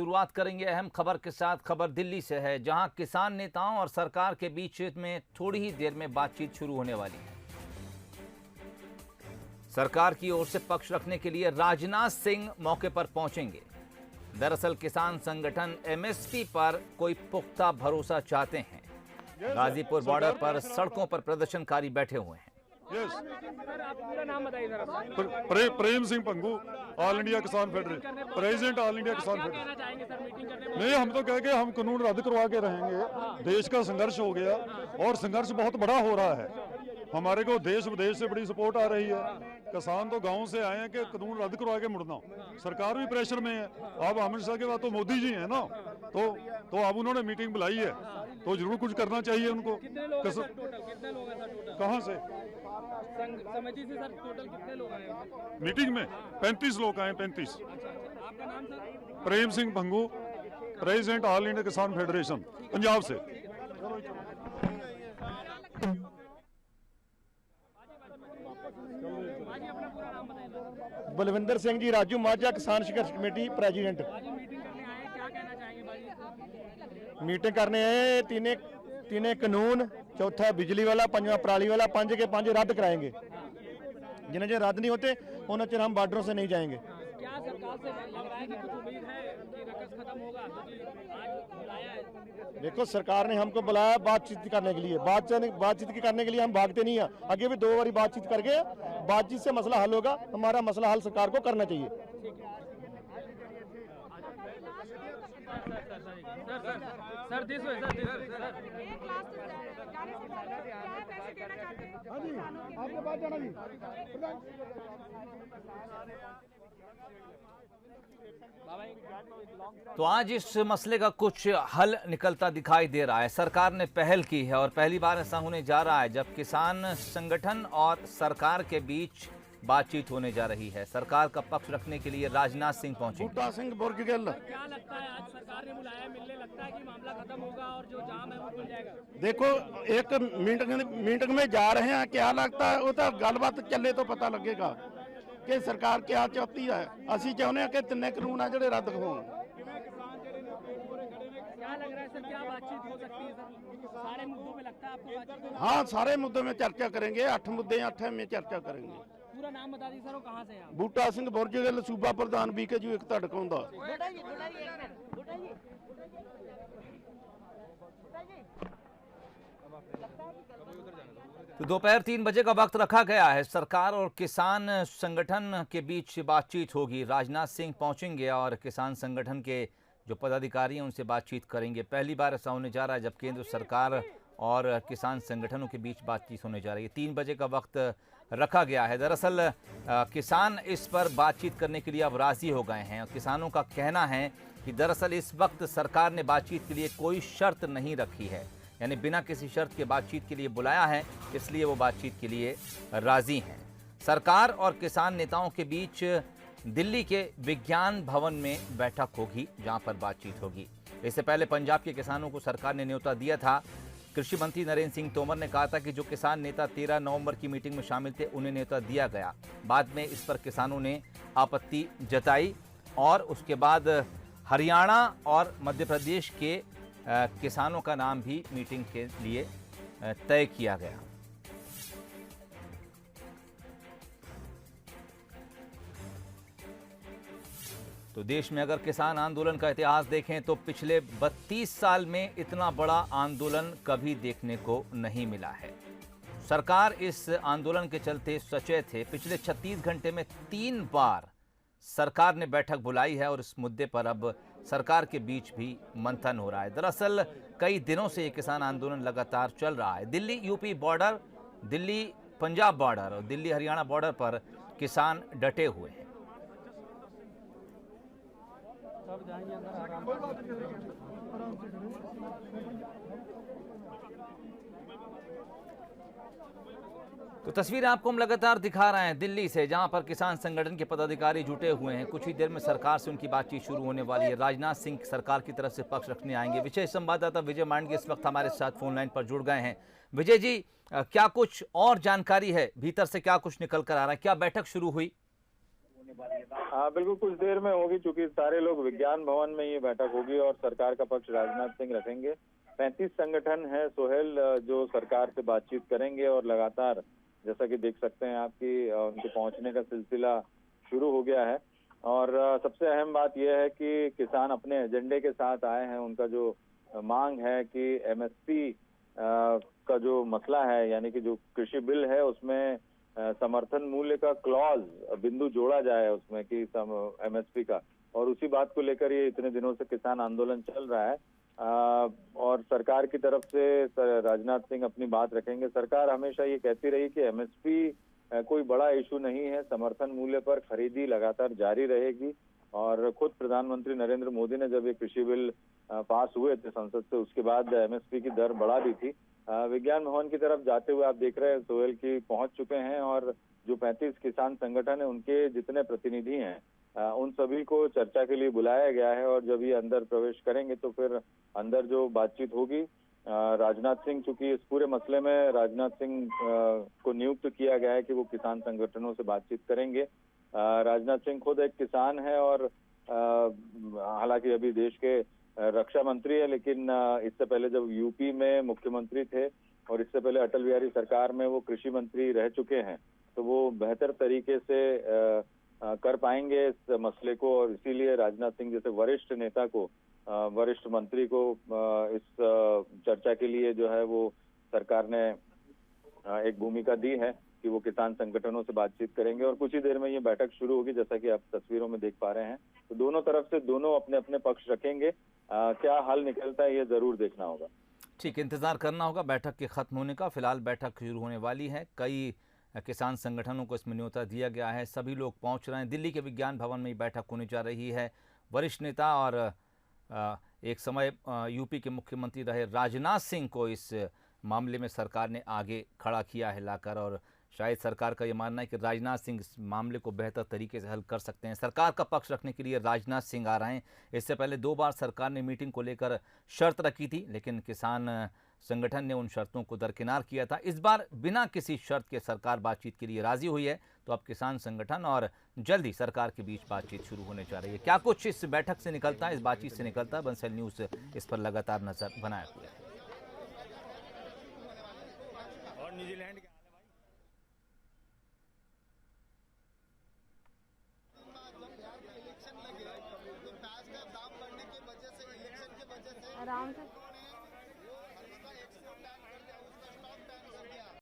शुरुआत करेंगे अहम खबर के साथ। खबर दिल्ली से है, जहां किसान नेताओं और सरकार के बीच में थोड़ी ही देर में बातचीत शुरू होने वाली है। सरकार की ओर से पक्ष रखने के लिए राजनाथ सिंह मौके पर पहुंचेंगे। दरअसल किसान संगठन एमएसपी पर कोई पुख्ता भरोसा चाहते हैं। गाजीपुर बॉर्डर पर सड़कों पर प्रदर्शनकारी बैठे हुए हैं। सर, आप पूरा नाम बताइए जरा। प्रेम सिंह पंगू, all India Kisan federation, president all India किसान क्या फेडरेशन। कहना चाहेंगे सर मीटिंग करने में? नहीं, हम तो कह के हम कानून रद्द करवा के रहेंगे। देश का संघर्ष हो गया और संघर्ष बहुत बड़ा हो रहा है। हमारे को देश विदेश से बड़ी सपोर्ट आ रही है। किसान तो गांव से आए हैं कि कानून रद्द करवा के मुड़ना। सरकार भी प्रेशर में है। अब अमित शाह के बाद तो मोदी जी हैं ना, तो अब उन्होंने मीटिंग बुलाई है, तो जरूर कुछ करना चाहिए उनको। कितने लोग हैं सर टोटल? कितने लोग हैं सर टोटल? कहाँ से संघ समिति से सर टोटल कितने लोग आए हैं? मीटिंग में 35 लोग आए। 35। आपका नाम sir? Prem Singh Bhangu, president all India Kisan federation, Punjab से। बलविंदर सिंह जी राजू माझा किसान संघर्ष कमेटी प्रेसिडेंट। आज मीटिंग करने आए हैं, क्या कहना चाहेंगे भाई? मीटिंग करने आए, तीने कानून, चौथा बिजली वाला, पंजवा पराली वाला, 5 के 5 रद्द कराएंगे। जिन्हें जो रद्द नहीं होते उन्हें चिर हम बॉर्डरों से नहीं जाएंगे। क्या सरकार से लग रहा है कि कुछ उम्मीद है कि रकस खत्म होगा, क्योंकि आज बुलाया है? देखो, सरकार ने हमको बुलाया बातचीत करने के लिए। बातचीत करने के लिए हम भागते नहीं हैं। आगे भी 2 बारी बातचीत करके बातचीत से मसला हल होगा। हमारा मसला हल सरकार को करना चाहिए। Sir this way sir. आपके पास जाना जी। तो आज इस मसले का कुछ हल निकलता दिखाई दे रहा है। सरकार ने पहल की है और पहली बार ऐसा होने जा रहा है जब किसान संगठन और सरकार के बीच बातचीत होने जा रही है। सरकार का पक्ष रखने के लिए राजनाथ सिंह पहुंचे। बूटा सिंह बुर्जगल। क्या लगता है आज सरकार ने बुलाया मिलने, लगता है कि मामला खत्म होगा और जो जाम है वो खुल जाएगा? देखो, एक मीटिंग में जा रहे हैं, क्या लगता है वो तो गलबात चले तो पता लगेगा कि सरकार क्या चाहती है। ਅਸੀਂ ਚਾਹੁੰਦੇ ਹਾਂ कि 3 कानून आ ਜਿਹੜੇ रद्द होण। क्या लग रहा है सर, क्या बातचीत हो सकती है सर? सारे मुद्दों पे लगता है आपको बातचीत होगी? हाँ, सारे मुद्दों में चर्चा करेंगे। 8 मुद्दे 8 में चर्चा करेंगे। पूरा नाम बता दीजिए सर, वो कहाँ से हैं आप? बूटा सिंह बुर्जगल, सूबा प्रधान BKU एक धड़काਉਂਦਾ। तो दोपहर 3 बजे का वक्त रखा गया है। सरकार और किसान संगठन के बीच बातचीत होगी। राजनाथ सिंह पहुंचेंगे और किसान संगठन के जो पदाधिकारी हैं उनसे बातचीत करेंगे। पहली बार ऐसा होने जा रहा है जब केंद्र सरकार और किसान संगठनों के बीच बातचीत होने जा रही है। 3 बजे का वक्त रखा गया है। दरअसल किसान इस पर बातचीत करने के लिए अब राजी हो गए हैं। किसानों का कहना है कि दरअसल इस वक्त सरकार ने बातचीत के लिए कोई शर्त नहीं रखी है, यानी बिना किसी शर्त के बातचीत के लिए बुलाया है, इसलिए वो बातचीत के लिए राजी हैं। सरकार और किसान नेताओं के बीच दिल्ली के विज्ञान भवन में बैठक होगी, जहां पर बातचीत होगी। इससे पहले पंजाब के किसानों को सरकार ने न्योता दिया था। कृषि मंत्री नरेंद्र सिंह तोमर ने कहा था कि जो किसान नेता 13 नवंबर की मीटिंग में शामिल थे उन्हें न्योता दिया गया। बाद में इस पर किसानों ने आपत्ति जताई और उसके बाद हरियाणा और मध्य प्रदेश के किसानों का नाम भी मीटिंग के लिए तय किया गया। तो देश में अगर किसान आंदोलन का इतिहास देखें तो पिछले 32 साल में इतना बड़ा आंदोलन कभी देखने को नहीं मिला है। सरकार इस आंदोलन के चलते सचेत है। पिछले 36 घंटे में 3 बार सरकार ने बैठक बुलाई है और इस मुद्दे पर अब सरकार के बीच भी मंथन हो रहा है। दरअसल कई दिनों से ये किसान आंदोलन लगातार चल रहा है। Delhi UP border, Delhi Punjab border और दिल्ली हरियाणा बॉर्डर पर किसान डटे हुए हैं। तो तस्वीरें आपको हम लगातार दिखा रहे हैं दिल्ली से, जहां पर किसान संगठन के पदाधिकारी जुटे हुए हैं। कुछ ही देर में सरकार से उनकी बातचीत शुरू होने वाली है। राजनाथ सिंह सरकार की तरफ से पक्ष रखने आएंगे। विशेष संवाददाता विजय मांडगे इस वक्त हमारे साथ फोन लाइन पर जुड़ गए हैं। विजय जी, क्या कुछ और जानकारी है, भीतर से क्या कुछ निकल कर आ रहा है, क्या बैठक शुरू हुई? हाँ बिल्कुल, कुछ देर में होगी, चूंकि सारे लोग विज्ञान भवन में ये बैठक होगी और सरकार का पक्ष राजनाथ सिंह रखेंगे। 35 संगठन है सोहेल, जो सरकार से बातचीत करेंगे और लगातार जैसा कि देख सकते हैं आपकी उनके पहुंचने का सिलसिला शुरू हो गया है। और सबसे अहम बात यह है कि किसान अपने एजेंडे के साथ आए हैं। उनका जो मांग है कि एमएसपी का जो मसला है, यानी कि जो कृषि बिल है उसमें समर्थन मूल्य का क्लॉज बिंदु जोड़ा जाए उसमें कि एमएसपी का, और उसी बात को लेकर ये इतने दिनों से किसान आंदोलन चल रहा है। और सरकार की तरफ से राजनाथ सिंह अपनी बात रखेंगे। सरकार हमेशा ये कहती रही कि एमएसपी कोई बड़ा इशू नहीं है, समर्थन मूल्य पर खरीदी लगातार जारी रहेगी। और खुद प्रधानमंत्री नरेंद्र मोदी ने जब ये कृषि बिल पास हुए थे संसद से, उसके बाद एमएसपी की दर बढ़ा दी थी। विज्ञान भवन की तरफ जाते हुए आप देख रहे हैं सोहेल की पहुंच चुके हैं, और जो 35 किसान संगठन है उनके जितने प्रतिनिधि हैं उन सभी को चर्चा के लिए बुलाया गया है। और जब ये अंदर प्रवेश करेंगे तो फिर अंदर जो बातचीत होगी, राजनाथ सिंह, चूंकि इस पूरे मसले में राजनाथ सिंह को नियुक्त किया गया है कि वो किसान संगठनों से बातचीत करेंगे। राजनाथ सिंह खुद एक किसान है और हालांकि अभी देश के रक्षा मंत्री है, लेकिन इससे पहले जब यूपी में मुख्यमंत्री थे और इससे पहले अटल बिहारी सरकार में वो कृषि मंत्री रह चुके हैं, तो वो बेहतर तरीके से कर पाएंगे इस मसले को। और इसीलिए राजनाथ सिंह जैसे वरिष्ठ नेता को, वरिष्ठ मंत्री को इस चर्चा के लिए जो है वो सरकार ने एक भूमिका दी है कि वो किसान संगठनों से बातचीत करेंगे। और कुछ ही देर में ये बैठक शुरू होगी, जैसा कि आप तस्वीरों में देख पा रहे हैं। तो दोनों तरफ से दोनों अपने अपने पक्ष रखेंगे। क्या हल निकलता है ये जरूर देखना होगा। ठीक, इंतजार करना होगा बैठक के खत्म होने का। फिलहाल बैठक शुरू होने वाली है। कई किसान संगठनों को इसमें न्योता दिया गया है, सभी लोग पहुंच रहे हैं। दिल्ली के विज्ञान भवन में बैठक होने जा रही है। वरिष्ठ नेता और एक समय यूपी के मुख्यमंत्री रहे राजनाथ सिंह को इस मामले में सरकार ने आगे खड़ा किया है लाकर, और शायद सरकार का ये मानना है कि राजनाथ सिंह इस मामले को बेहतर तरीके से हल कर सकते हैं। सरकार का पक्ष रखने के लिए राजनाथ सिंह आ रहे हैं। इससे पहले 2 बार सरकार ने मीटिंग को लेकर शर्त रखी थी, लेकिन किसान संगठन ने उन शर्तों को दरकिनार किया था। इस बार बिना किसी शर्त के सरकार बातचीत के लिए राजी हुई है। तो अब किसान संगठन और जल्दी सरकार के बीच बातचीत शुरू होने जा रही है। क्या कुछ इस बैठक से निकलता है, इस बातचीत से निकलता है, बंसल न्यूज़ इस पर लगातार नजर बनाए हुए है। और न्यूजीलैंड आराम से